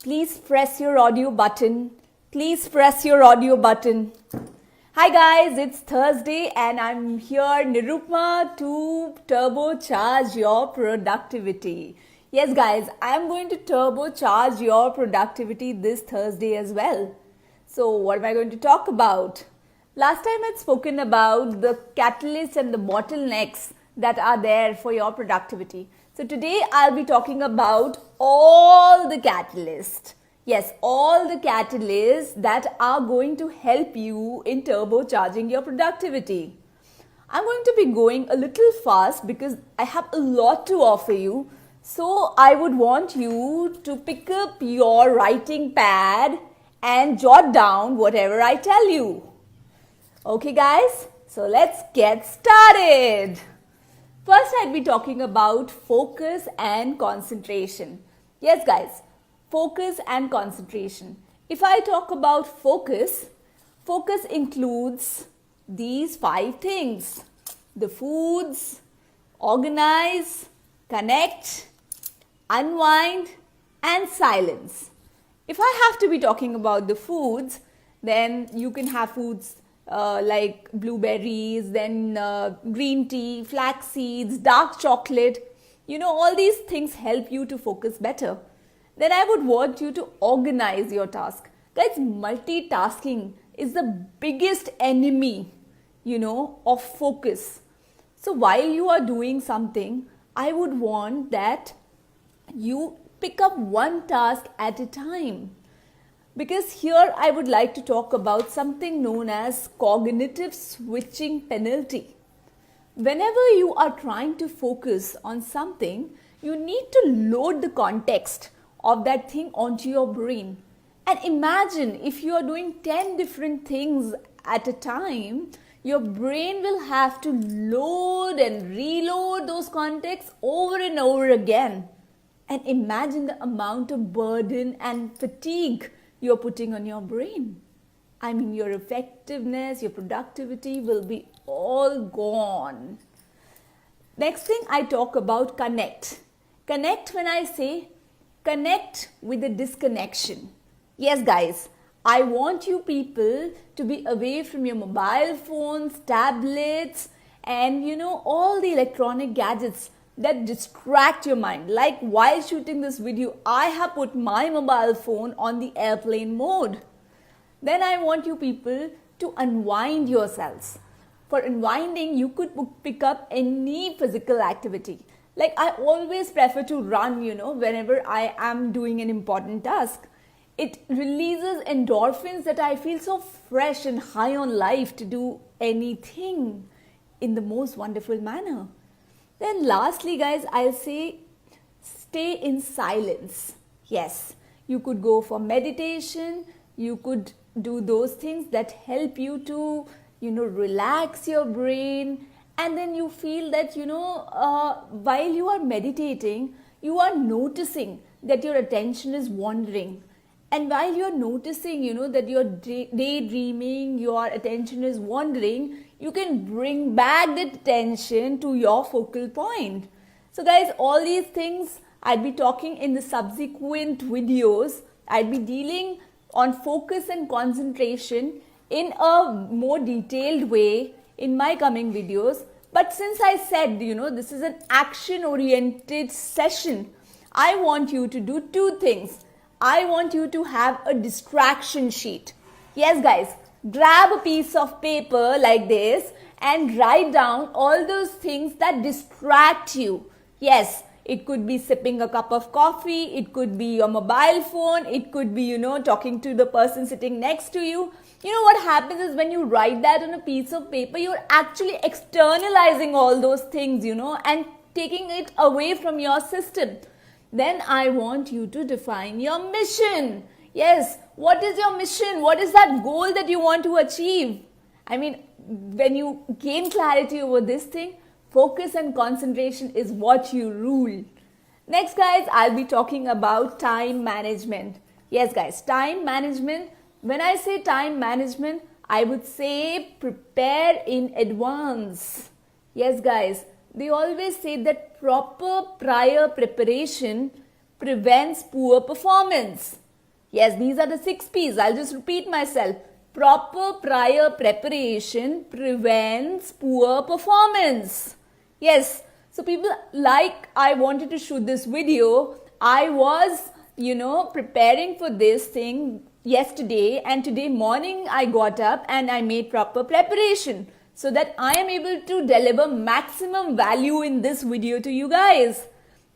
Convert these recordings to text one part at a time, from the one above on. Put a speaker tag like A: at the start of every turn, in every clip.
A: Please press your audio button. Please press your audio button. Hi guys, it's Thursday and I'm here, Nirupama, to turbocharge your productivity. Yes guys, I'm going to turbocharge your productivity this Thursday as well. So what am I going to talk about? Last time I'd spoken about the catalysts and the bottlenecks that are there for your productivity. So today I'll be talking about all the catalysts. Yes, all the catalysts that are going to help you in turbocharging your productivity. I'm going to be going a little fast because I have a lot to offer you. So I would want you to pick up your writing pad and jot down whatever I tell you. Okay guys, so let's get started. First, I'd be talking about focus and concentration. Yes, guys, focus and concentration. If I talk about focus, focus includes these 5 things: the foods, organize, connect, unwind, and silence. If I have to be talking about the foods, then you can have foods like blueberries, then green tea, flax seeds, dark chocolate. All these things help you to focus better. Then I would want you to organize your task. Guys, multitasking is the biggest enemy, of focus. So while you are doing something, I would want that you pick up one task at a time. Because here I would like to talk about something known as cognitive switching penalty. Whenever you are trying to focus on something, you need to load the context of that thing onto your brain. And imagine if you are doing 10 different things at a time, your brain will have to load and reload those contexts over and over again. And imagine the amount of burden and fatigue you're putting on your brain. I mean, your effectiveness, your productivity will be all gone. Next thing I talk about connect. Connect, when I say connect with the disconnection. Yes, guys, I want you people to be away from your mobile phones, tablets, and all the electronic gadgets that distract your mind. Like while shooting this video, I have put my mobile phone on the airplane mode. Then I want you people to unwind yourselves. For unwinding, you could pick up any physical activity. Like I always prefer to run, whenever I am doing an important task. It releases endorphins that I feel so fresh and high on life to do anything in the most wonderful manner. Then lastly, guys, I'll say stay in silence. Yes, you could go for meditation. You could do those things that help you to, relax your brain. And then you feel that, while you are meditating, you are noticing that your attention is wandering. And while you're noticing, that you're daydreaming, your attention is wandering, you can bring back the attention to your focal point. So guys, all these things I'd be talking in the subsequent videos. I'd be dealing on focus and concentration in a more detailed way in my coming videos. But since I said, this is an action-oriented session, I want you to do 2 things. I want you to have a distraction sheet. Yes, guys, grab a piece of paper like this and write down all those things that distract you. Yes, it could be sipping a cup of coffee. It could be your mobile phone. It could be, talking to the person sitting next to you. What happens is when you write that on a piece of paper, you're actually externalizing all those things, and taking it away from your system. Then I want you to define your mission. Yes, what is your mission? What is that goal that you want to achieve? I mean, when you gain clarity over this thing, focus and concentration is what you rule. Next, guys, I'll be talking about time management. Yes, guys, time management. When I say time management, I would say prepare in advance. Yes, guys, they always say that proper prior preparation prevents poor performance. Yes, these are the 6 P's. I'll just repeat myself. Proper prior preparation prevents poor performance. Yes, so people, like I wanted to shoot this video, I was, preparing for this thing yesterday, and today morning I got up and I made proper preparation so that I am able to deliver maximum value in this video to you guys.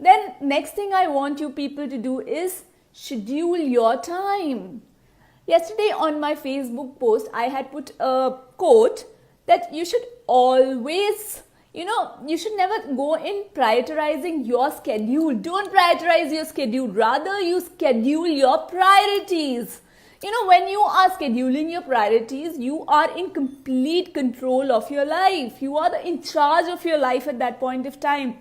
A: Then next thing I want you people to do is schedule your time. Yesterday on my Facebook post, I had put a quote that you should always, you should never go in prioritizing your schedule. Don't prioritize your schedule. Rather, you schedule your priorities. When you are scheduling your priorities, you are in complete control of your life. You are in charge of your life at that point of time.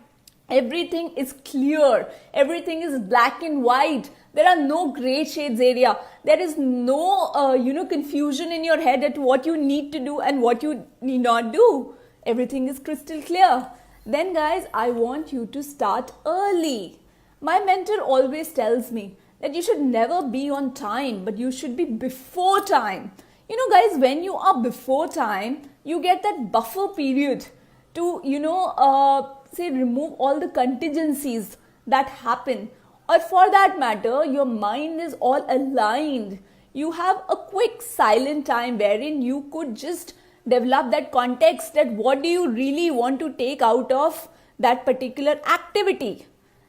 A: Everything is clear. Everything is black and white. There are no gray shades area. There is no, confusion in your head at what you need to do and what you need not do. Everything is crystal clear. Then guys, I want you to start early. My mentor always tells me that you should never be on time, but you should be before time. Guys, when you are before time, you get that buffer period to, remove all the contingencies that happen. Or for that matter, your mind is all aligned. You have a quick silent time wherein you could just develop that context that what do you really want to take out of that particular activity.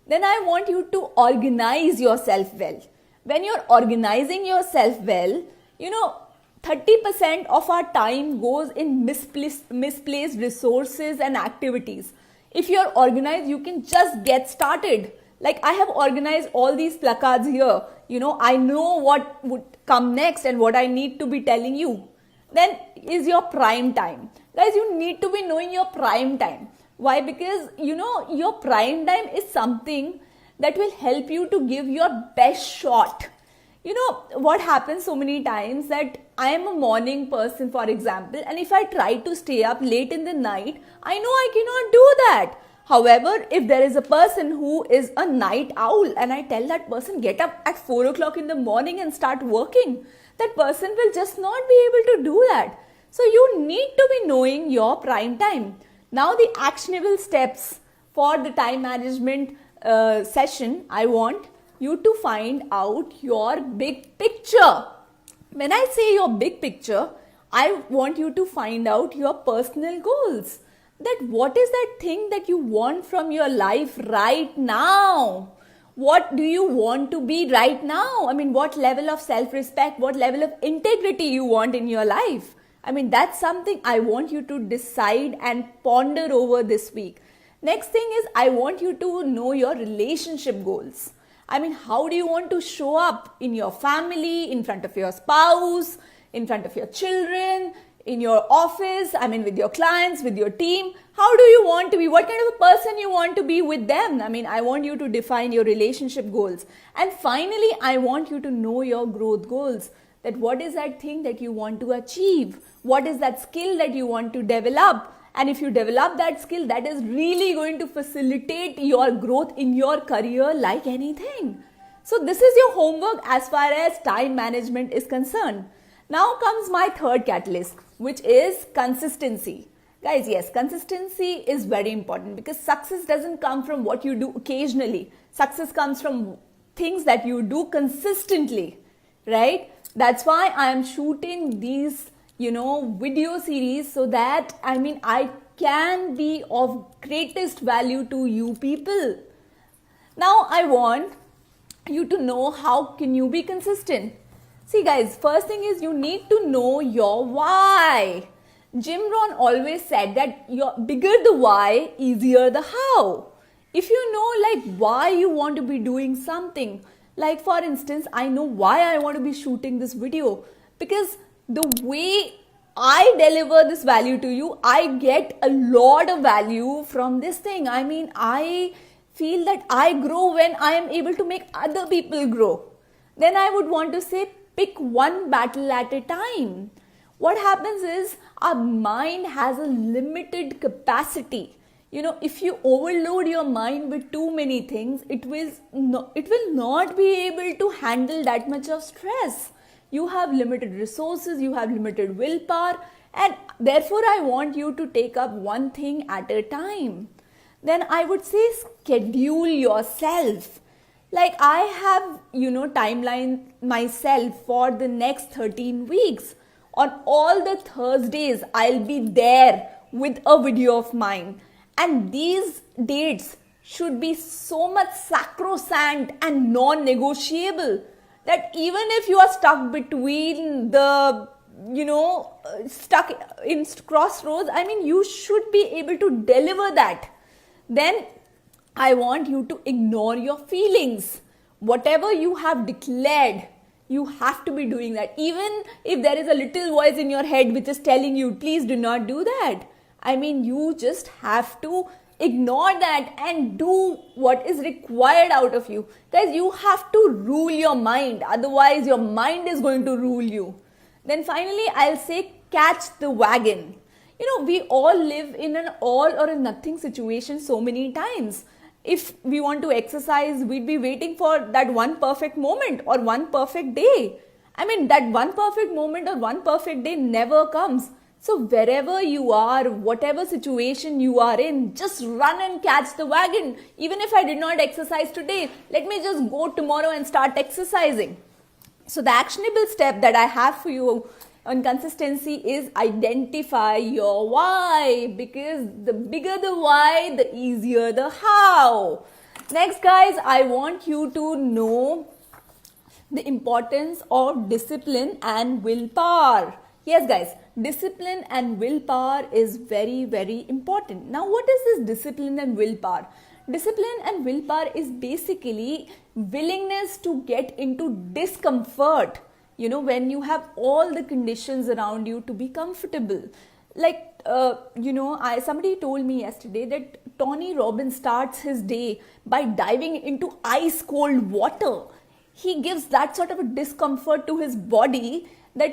A: Then I want you to organize yourself well. When you're organizing yourself well, 30% of our time goes in misplaced resources and activities. If you're organized, you can just get started. Like I have organized all these placards here. I know what would come next and what I need to be telling you. Then is your prime time. Guys, you need to be knowing your prime time. Why? Because, your prime time is something that will help you to give your best shot. What happens so many times that I am a morning person, for example, and if I try to stay up late in the night, I know I cannot do that. However, if there is a person who is a night owl and I tell that person get up at 4 o'clock in the morning and start working, that person will just not be able to do that. So you need to be knowing your prime time. Now the actionable steps for the time management session, I want you to find out your big picture. When I say your big picture, I want you to find out your personal goals. That what is that thing that you want from your life right now? What do you want to be right now? What level of self-respect, what level of integrity you want in your life? That's something I want you to decide and ponder over this week. Next thing is I want you to know your relationship goals. How do you want to show up in your family, in front of your spouse, in front of your children, in your office, with your clients, with your team? How do you want to be? What kind of a person you want to be with them? I want you to define your relationship goals. And finally, I want you to know your growth goals. That what is that thing that you want to achieve? What is that skill that you want to develop? And if you develop that skill, that is really going to facilitate your growth in your career like anything. So this is your homework as far as time management is concerned. Now comes my third catalyst, which is consistency. Guys, yes, consistency is very important because success doesn't come from what you do occasionally. Success comes from things that you do consistently, right? That's why I am shooting these, video series so that, I can be of greatest value to you people. Now I want you to know how can you be consistent. See guys, first thing is you need to know your why. Jim Rohn always said that bigger the why, easier the how. If you know why you want to be doing something, like for instance, I know why I want to be shooting this video because the way I deliver this value to you, I get a lot of value from this thing. I feel that I grow when I am able to make other people grow. Then I would want to say, pick one battle at a time. What happens is our mind has a limited capacity. if you overload your mind with too many things, it will not be able to handle that much of stress. You have limited resources, you have limited willpower, and therefore I want you to take up one thing at a time. Then I would say schedule yourself. Like I have, timeline myself for the next 13 weeks. On all the Thursdays, I'll be there with a video of mine. And these dates should be so much sacrosanct and non-negotiable that even if you are stuck between the, stuck in crossroads, you should be able to deliver that. Then I want you to ignore your feelings. Whatever you have declared, you have to be doing that. Even if there is a little voice in your head which is telling you, please do not do that. You just have to ignore that and do what is required out of you. Guys, you have to rule your mind. Otherwise, your mind is going to rule you. Then finally, I'll say catch the wagon. We all live in an all or a nothing situation so many times. If we want to exercise, we'd be waiting for that one perfect moment or one perfect day. That one perfect moment or one perfect day never comes. So wherever you are, whatever situation you are in, just run and catch the wagon. Even if I did not exercise today, let me just go tomorrow and start exercising. So the actionable step that I have for you on consistency is identify your why, because the bigger the why, the easier the how. Next, guys, I want you to know the importance of discipline and willpower. Yes, guys, discipline and willpower is very, very important. Now, what is this discipline and willpower? Discipline and willpower is basically willingness to get into discomfort, when you have all the conditions around you to be comfortable. Like, somebody told me yesterday that Tony Robbins starts his day by diving into ice cold water. He gives that sort of a discomfort to his body that,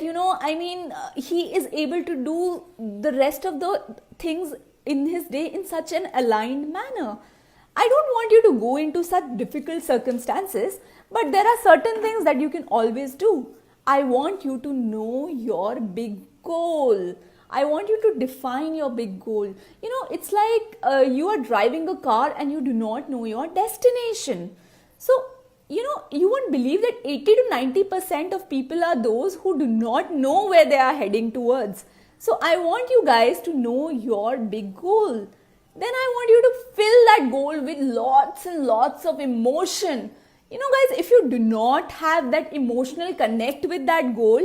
A: he is able to do the rest of the things in his day in such an aligned manner. I don't want you to go into such difficult circumstances, but there are certain things that you can always do. I want you to know your big goal. I want you to define your big goal. It's like you are driving a car and you do not know your destination. So, you won't believe that 80 to 90% of people are those who do not know where they are heading towards. So I want you guys to know your big goal. Then I want you to fill that goal with lots and lots of emotion. Guys, if you do not have that emotional connect with that goal,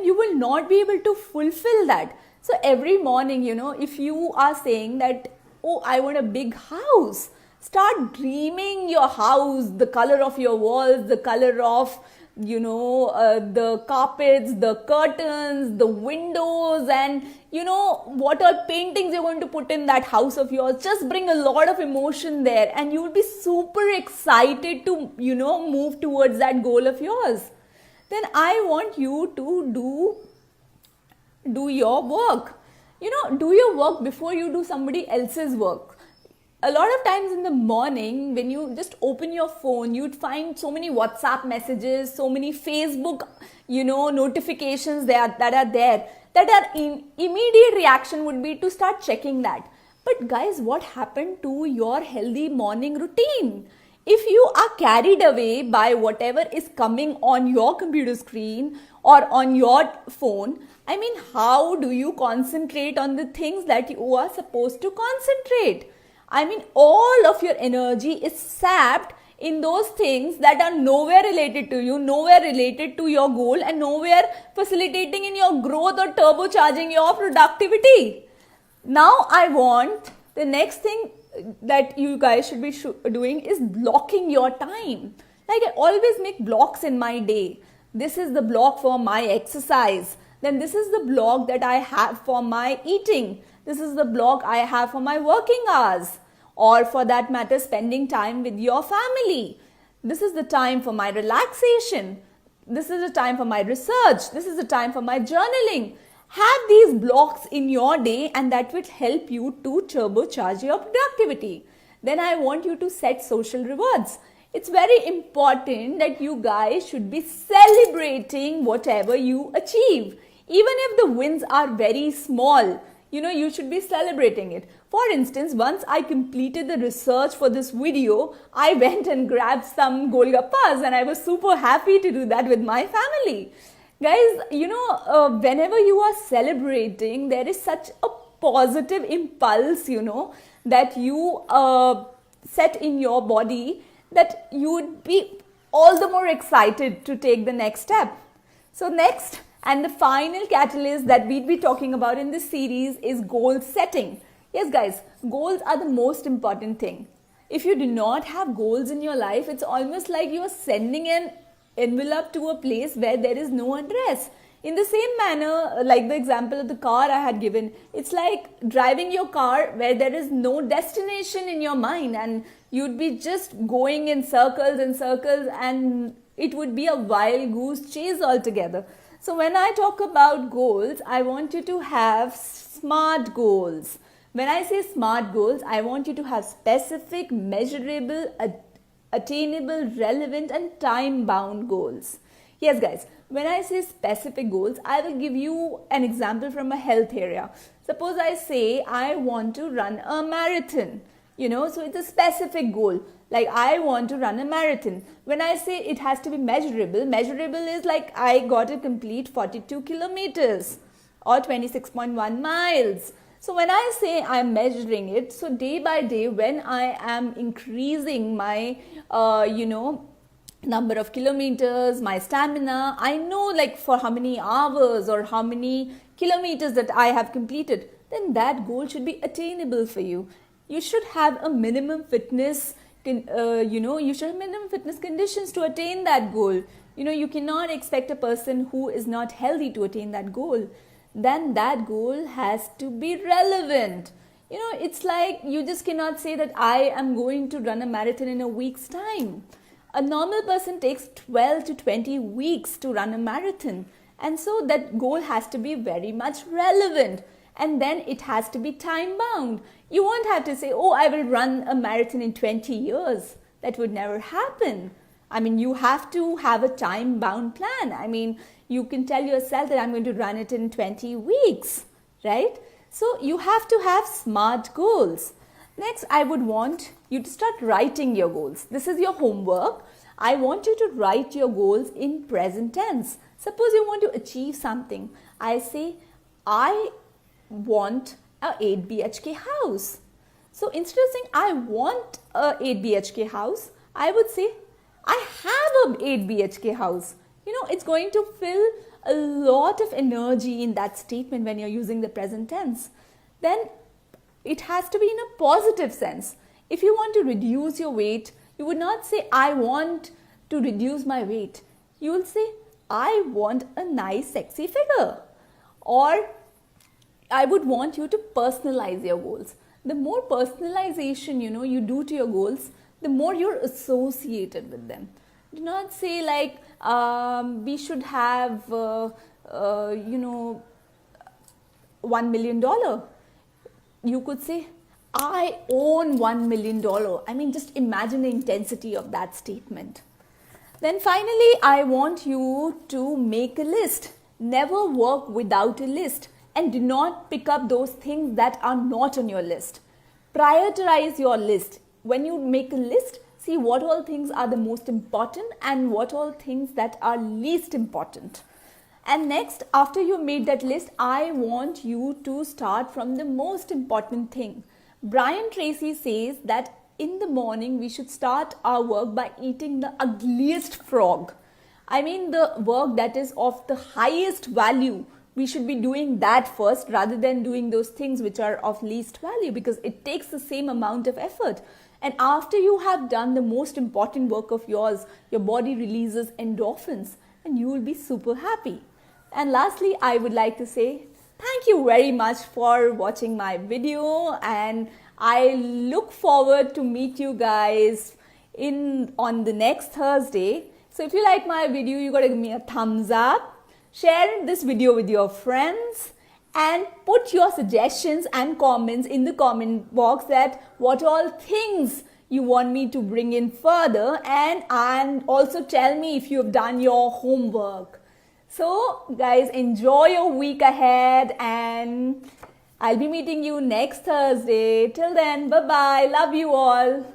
A: you will not be able to fulfill that. So every morning, if you are saying that, oh, I want a big house, start dreaming your house, the color of your walls, the color of, the carpets, the curtains, the windows, and, what all paintings you're going to put in that house of yours. Just bring a lot of emotion there and you will be super excited to, move towards that goal of yours. Then I want you to do your work. Do your work before you do somebody else's work. A lot of times in the morning, when you just open your phone, you'd find so many WhatsApp messages, so many Facebook, notifications that are there, that our immediate reaction would be to start checking that. But guys, what happened to your healthy morning routine? If you are carried away by whatever is coming on your computer screen or on your phone, how do you concentrate on the things that you are supposed to concentrate? All of your energy is sapped in those things that are nowhere related to you, nowhere related to your goal, and nowhere facilitating in your growth or turbocharging your productivity. Now I want the next thing that you guys should be doing is blocking your time. Like I always make blocks in my day. This is the block for my exercise. Then this is the block that I have for my eating. This is the block I have for my working hours, or for that matter, spending time with your family. This is the time for my relaxation. This is the time for my research. This is the time for my journaling. Have these blocks in your day, and that will help you to turbocharge your productivity. Then I want you to set social rewards. It's very important that you guys should be celebrating whatever you achieve. Even if the wins are very small, you should be celebrating it. For instance, once I completed the research for this video, I went and grabbed some golgappas and I was super happy to do that with my family. Guys, whenever you are celebrating, there is such a positive impulse, that you set in your body, that you would be all the more excited to take the next step. So next and the final catalyst that we'd be talking about in this series is goal setting. Yes guys, goals are the most important thing. If you do not have goals in your life, it's almost like you are sending an envelope to a place where there is no address. In the same manner, like the example of the car I had given, it's like driving your car where there is no destination in your mind, and you'd be just going in circles and circles, and it would be a wild goose chase altogether. So when I talk about goals, I want you to have SMART goals. When I say SMART goals, I want you to have specific, measurable, attainable, relevant, and time-bound goals. Yes guys, when I say specific goals, I will give you an example from a health area. Suppose I say I want to run a marathon, so it's a specific goal. Like I want to run a marathon. When I say it has to be measurable is like I got to complete 42 kilometers or 26.1 miles. So when I say I'm measuring it, so day by day when I am increasing my, number of kilometers, my stamina, I know like for how many hours or how many kilometers that I have completed, then that goal should be attainable for you. You should have a minimum fitness, you should have minimum fitness conditions to attain that goal. You cannot expect a person who is not healthy to attain that goal. Then that goal has to be relevant. It's like you just cannot say that I am going to run a marathon in a week's time. A normal person takes 12 to 20 weeks to run a marathon. And so that goal has to be very much relevant. And then it has to be time bound. You won't have to say, I will run a marathon in 20 years. That would never happen. You have to have a time bound plan. You can tell yourself that I'm going to run it in 20 weeks, right? So you have to have SMART goals. Next, I would want you to start writing your goals. This is your homework. I want you to write your goals in present tense. Suppose you want to achieve something. I say, I want a 8 BHK house. So instead of saying, I want a 8 BHK house, I would say, I have a 8 BHK house. It's going to fill a lot of energy in that statement when you're using the present tense. Then it has to be in a positive sense. If you want to reduce your weight, you would not say, I want to reduce my weight. You will say, I want a nice, sexy figure. Or I would want you to personalize your goals. The more personalization, you do to your goals, the more you're associated with them. Do not say like, we should have, $1 million. You could say, I own $1 million. Just imagine the intensity of that statement. Then finally, I want you to make a list. Never work without a list, and do not pick up those things that are not on your list. Prioritize your list. When you make a list, see what all things are the most important and what all things that are least important. And next, after you made that list, I want you to start from the most important thing. Brian Tracy says that in the morning we should start our work by eating the ugliest frog. The work that is of the highest value. We should be doing that first rather than doing those things which are of least value, because it takes the same amount of effort. And after you have done the most important work of yours, your body releases endorphins and you will be super happy. And lastly, I would like to say thank you very much for watching my video, and I look forward to meet you guys on the next Thursday. So if you like my video, you gotta give me a thumbs up, share this video with your friends, and put your suggestions and comments in the comment box that what all things you want me to bring in further, and also tell me if you have done your homework. So guys, enjoy your week ahead, and I'll be meeting you next Thursday. Till then, bye bye. Love you all.